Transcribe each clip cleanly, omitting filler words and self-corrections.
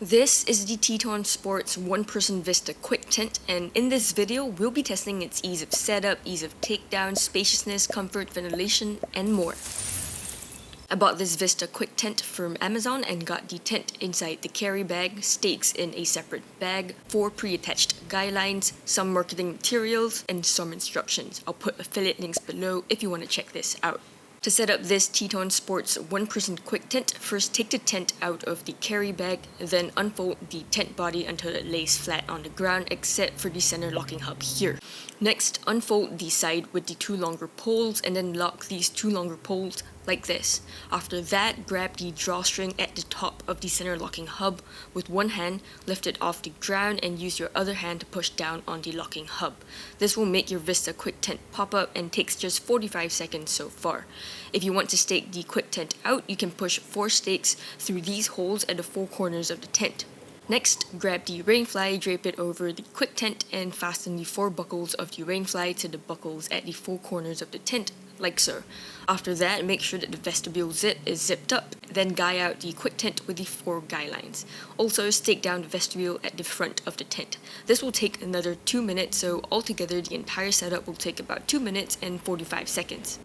This is the Teton Sports one-person Vista quick tent, and in this video we'll be testing its ease of setup, ease of takedown, spaciousness, comfort, ventilation, and more. I bought this Vista quick tent from Amazon and got the tent inside the carry bag, stakes in a separate bag, 4 pre-attached guidelines, some marketing materials, and some instructions. I'll put affiliate links below if you want to check this out. To set up this Teton Sports one-person quick tent, first take the tent out of the carry bag, then unfold the tent body until it lays flat on the ground except for the center locking hub here. Next, unfold the side with the 2 longer poles and then lock these 2 longer poles like this. After that, grab the drawstring at the top of the center locking hub with one hand, lift it off the ground and use your other hand to push down on the locking hub. This will make your Vista quick tent pop up and takes just 45 seconds so far. If you want to stake the quick tent out, you can push 4 stakes through these holes at the 4 corners of the tent. Next, grab the rainfly, drape it over the quick tent, and fasten the 4 buckles of the rainfly to the buckles at the 4 corners of the tent, like so. After that, make sure that the vestibule zip is zipped up, then guy out the quick tent with the 4 guy lines. Also, stake down the vestibule at the front of the tent. This will take another 2 minutes, so altogether the entire setup will take about 2 minutes and 45 seconds.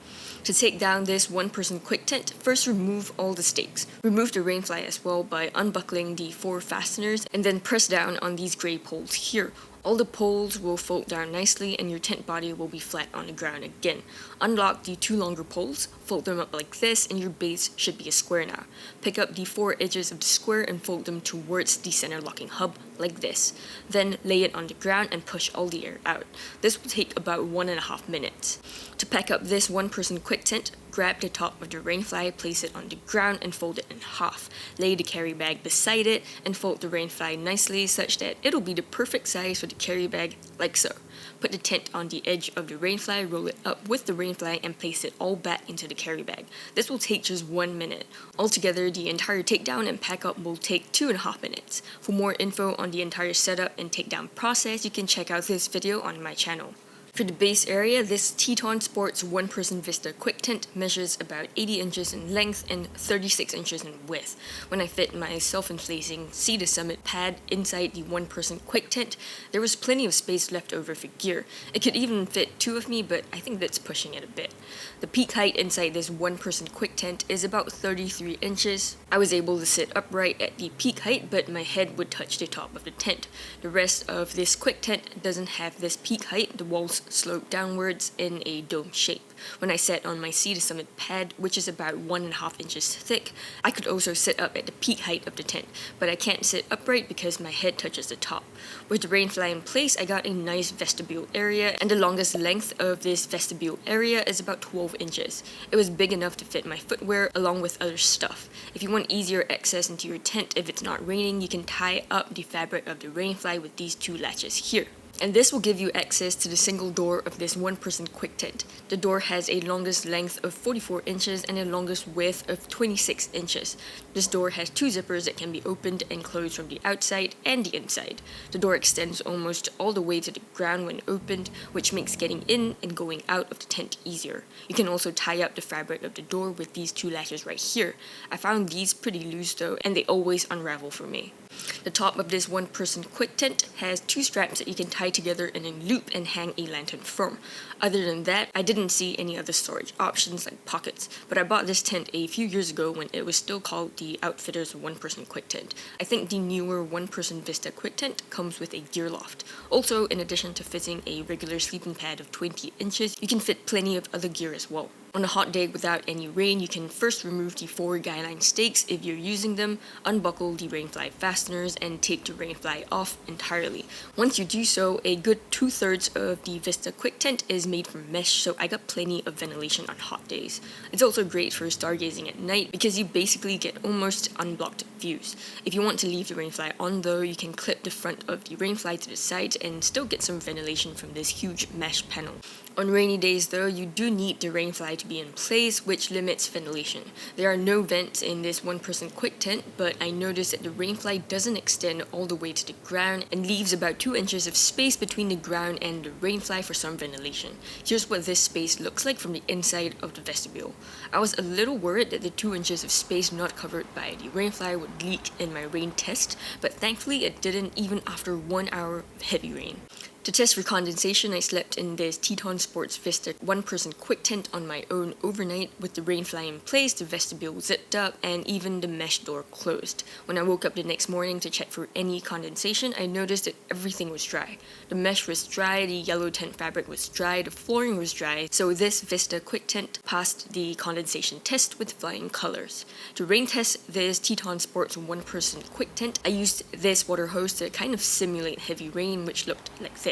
To take down this one-person quick tent, first remove all the stakes. Remove the rainfly as well by unbuckling the 4 fasteners and then press down on these gray poles here. All the poles will fold down nicely and your tent body will be flat on the ground again. Unlock the 2 longer poles, fold them up like this, and your base should be a square now. Pick up the 4 edges of the square and fold them towards the center locking hub like this. Then lay it on the ground and push all the air out. This will take about 1.5 minutes. To pack up this one-person quick tent, grab the top of the rainfly, place it on the ground and fold it in half. Lay the carry bag beside it and fold the rainfly nicely such that it'll be the perfect size for the carry bag, like so. Put the tent on the edge of the rainfly, roll it up with the rainfly and place it all back into the carry bag. This will take just 1 minute. Altogether, the entire takedown and pack up will take 2.5 minutes. For more info on the entire setup and takedown process, you can check out this video on my channel. For the base area, this Teton Sports one-person Vista quick tent measures about 80 inches in length and 36 inches in width. When I fit my self-inflating Sea to Summit pad inside the one-person quick tent, there was plenty of space left over for gear. It could even fit 2 of me, but I think that's pushing it a bit. The peak height inside this one-person quick tent is about 33 inches. I was able to sit upright at the peak height, but my head would touch the top of the tent. The rest of this quick tent doesn't have this peak height. The walls slope downwards in a dome shape. When I sat on my Sea to Summit pad, which is about 1.5 inches thick, I could also sit up at the peak height of the tent, but I can't sit upright because my head touches the top. With the rainfly in place, I got a nice vestibule area, and the longest length of this vestibule area is about 12 inches. It was big enough to fit my footwear along with other stuff. If you want easier access into your tent if it's not raining, you can tie up the fabric of the rainfly with these 2 latches here. And this will give you access to the single door of this one-person quick tent. The door has a longest length of 44 inches and a longest width of 26 inches. This door has 2 zippers that can be opened and closed from the outside and the inside. The door extends almost all the way to the ground when opened, which makes getting in and going out of the tent easier. You can also tie up the fabric of the door with these 2 latches right here. I found these pretty loose though, and they always unravel for me. The top of this one-person quick tent has 2 straps that you can tie together in a loop and hang a lantern from. Other than that, I didn't see any other storage options like pockets, but I bought this tent a few years ago when it was still called the Outfitters one-person quick tent. I think the newer one-person Vista quick tent comes with a gear loft. Also, in addition to fitting a regular sleeping pad of 20 inches, you can fit plenty of other gear as well. On a hot day without any rain, you can first remove the 4 guideline stakes if you're using them, unbuckle the rainfly fasteners, and take the rainfly off entirely. Once you do so, a good 2/3 of the Vista quick tent is made from mesh, so I got plenty of ventilation on hot days. It's also great for stargazing at night because you basically get almost unblocked views. If you want to leave the rainfly on though, you can clip the front of the rainfly to the side and still get some ventilation from this huge mesh panel. On rainy days though, you do need the rainfly to be in place, which limits ventilation. There are no vents in this one-person quick tent, but I noticed that the rainfly doesn't extend all the way to the ground and leaves about 2 inches of space between the ground and the rainfly for some ventilation. Here's what this space looks like from the inside of the vestibule. I was a little worried that the 2 inches of space not covered by the rainfly would leak in my rain test, but thankfully it didn't even after 1 hour of heavy rain. To test for condensation, I slept in this Teton Sports Vista one-person quick tent on my own overnight with the rainfly in place, the vestibule zipped up, and even the mesh door closed. When I woke up the next morning to check for any condensation, I noticed that everything was dry. The mesh was dry, the yellow tent fabric was dry, the flooring was dry, so this Vista quick tent passed the condensation test with flying colors. To rain test this Teton Sports one-person quick tent, I used this water hose to kind of simulate heavy rain, which looked like this.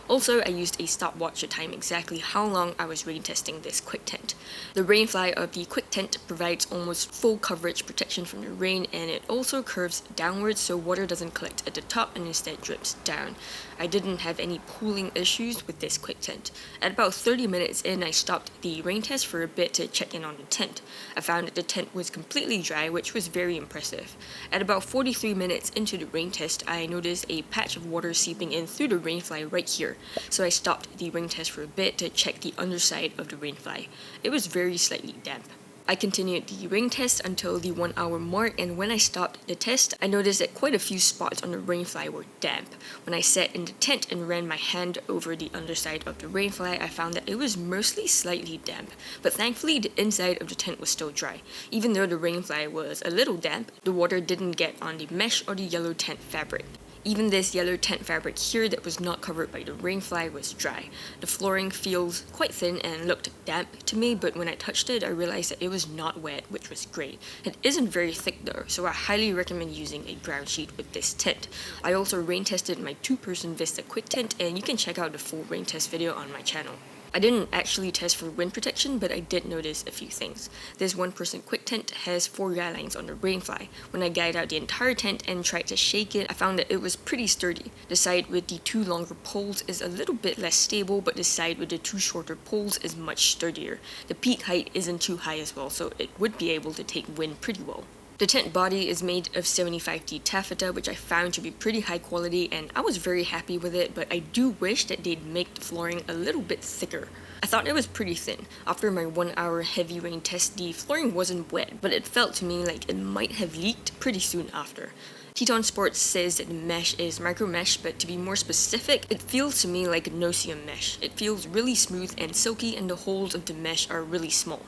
Also, I used a stopwatch to time exactly how long I was rain testing this quick tent. The rainfly of the quick tent provides almost full coverage protection from the rain, and it also curves downwards so water doesn't collect at the top and instead drips down. I didn't have any pooling issues with this quick tent. At about 30 minutes in, I stopped the rain test for a bit to check in on the tent. I found that the tent was completely dry, which was very impressive. At about 43 minutes into the rain test, I noticed a patch of water seeping in through the rainfly right here, so I stopped the rain test for a bit to check the underside of the rainfly. It was very slightly damp. I continued the rain test until the 1 hour mark, and when I stopped the test, I noticed that quite a few spots on the rainfly were damp. When I sat in the tent and ran my hand over the underside of the rainfly, I found that it was mostly slightly damp, but thankfully the inside of the tent was still dry. Even though the rainfly was a little damp, the water didn't get on the mesh or the yellow tent fabric. Even this yellow tent fabric here that was not covered by the rainfly was dry. The flooring feels quite thin and looked damp to me, but when I touched it, I realized that it was not wet, which was great. It isn't very thick though, so I highly recommend using a ground sheet with this tent. I also rain tested my two-person Vista quick tent, and you can check out the full rain test video on my channel. I didn't actually test for wind protection, but I did notice a few things. This one-person quick tent has 4 guy lines on the rainfly. When I guyed out the entire tent and tried to shake it, I found that it was pretty sturdy. The side with the 2 longer poles is a little bit less stable, but the side with the 2 shorter poles is much sturdier. The peak height isn't too high as well, so it would be able to take wind pretty well. The tent body is made of 75D taffeta, which I found to be pretty high quality, and I was very happy with it, but I do wish that they'd make the flooring a little bit thicker. I thought it was pretty thin. After my 1 hour heavy rain test, the flooring wasn't wet, but it felt to me like it might have leaked pretty soon after. Teton Sports says that the mesh is micro mesh, but to be more specific, it feels to me like a no-seam mesh. It feels really smooth and silky, and the holes of the mesh are really small.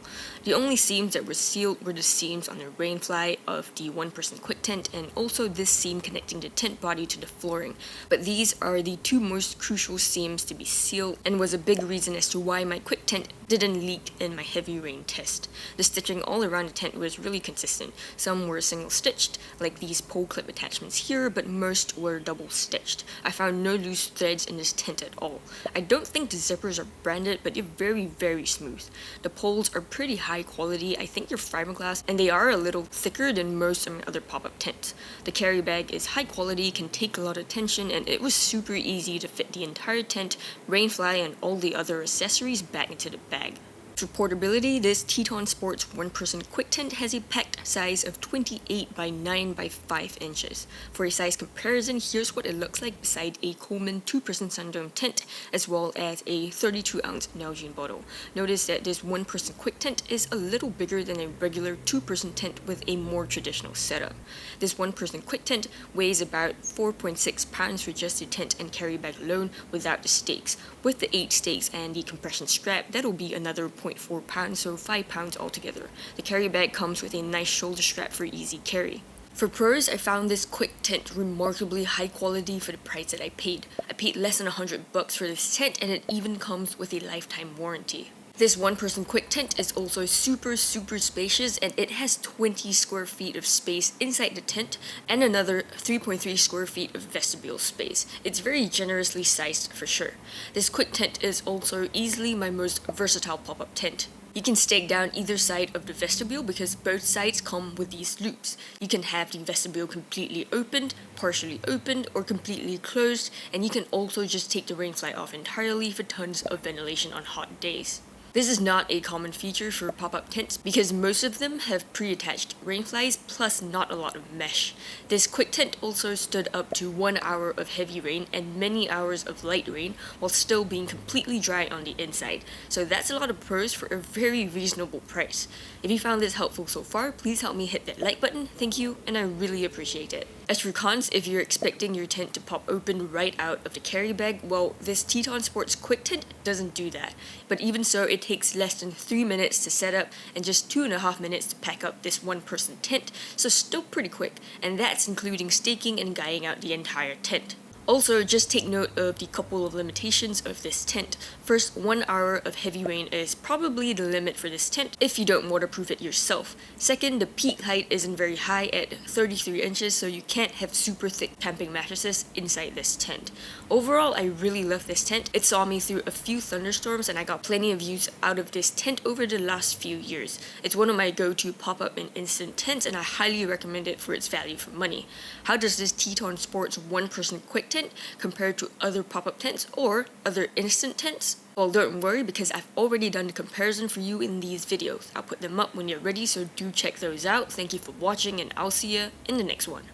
The only seams that were sealed were the seams on the rainfly of the one-person quick tent, and also this seam connecting the tent body to the flooring. But these are the 2 most crucial seams to be sealed, and was a big reason as to why my quick tent didn't leak in my heavy rain test. The stitching all around the tent was really consistent. Some were single stitched, like these pole clip attachments here, but most were double stitched. I found no loose threads in this tent at all. I don't think the zippers are branded, but they're very, very smooth. The poles are pretty high quality. I think they're fiberglass, and they are a little thicker than most of my other pop-up tents. The carry bag is high quality, can take a lot of tension, and it was super easy to fit the entire tent, rainfly, and all the other accessories back into the bag. For portability, this Teton Sports one-person quick tent has a packed size of 28 by 9 by 5 inches. For a size comparison, here's what it looks like beside a Coleman 2-person Sundome tent, as well as a 32-ounce Nalgene bottle. Notice that this one-person quick tent is a little bigger than a regular 2-person tent with a more traditional setup. This one-person quick tent weighs about 4.6 pounds for just the tent and carry bag alone without the stakes. With the 8 stakes and the compression strap, that'll be another 0.4 pounds, so 5 pounds altogether. The carry bag comes with a nice shoulder strap for easy carry. For pros, I found this quick tent remarkably high quality for the price that I paid. I paid less than $100 for this tent, and it even comes with a lifetime warranty. This one-person quick tent is also super spacious, and it has 20 square feet of space inside the tent and another 3.3 square feet of vestibule space. It's very generously sized for sure. This quick tent is also easily my most versatile pop-up tent. You can stake down either side of the vestibule because both sides come with these loops. You can have the vestibule completely opened, partially opened, or completely closed, and you can also just take the rainfly off entirely for tons of ventilation on hot days. This is not a common feature for pop-up tents because most of them have pre-attached rainflies plus not a lot of mesh. This quick tent also stood up to 1 hour of heavy rain and many hours of light rain while still being completely dry on the inside. So that's a lot of pros for a very reasonable price. If you found this helpful so far, please help me hit that like button, thank you, and I really appreciate it. As for cons, if you're expecting your tent to pop open right out of the carry bag, well, this Teton Sports quick tent doesn't do that. But even so, it takes less than 3 minutes to set up and just 2.5 minutes to pack up this one-person tent, so still pretty quick, and that's including staking and guying out the entire tent. Also, just take note of the couple of limitations of this tent. First, 1 hour of heavy rain is probably the limit for this tent if you don't waterproof it yourself. Second, the peak height isn't very high at 33 inches, so you can't have super thick camping mattresses inside this tent. Overall, I really love this tent. It saw me through a few thunderstorms and I got plenty of use out of this tent over the last few years. It's one of my go-to pop-up and instant tents and I highly recommend it for its value for money. How does this Teton Sports one-person quick tent compared to other pop-up tents or other instant tents? Well, don't worry because I've already done the comparison for you in these videos. I'll put them up when you're ready, so do check those out. Thank you for watching and I'll see you in the next one.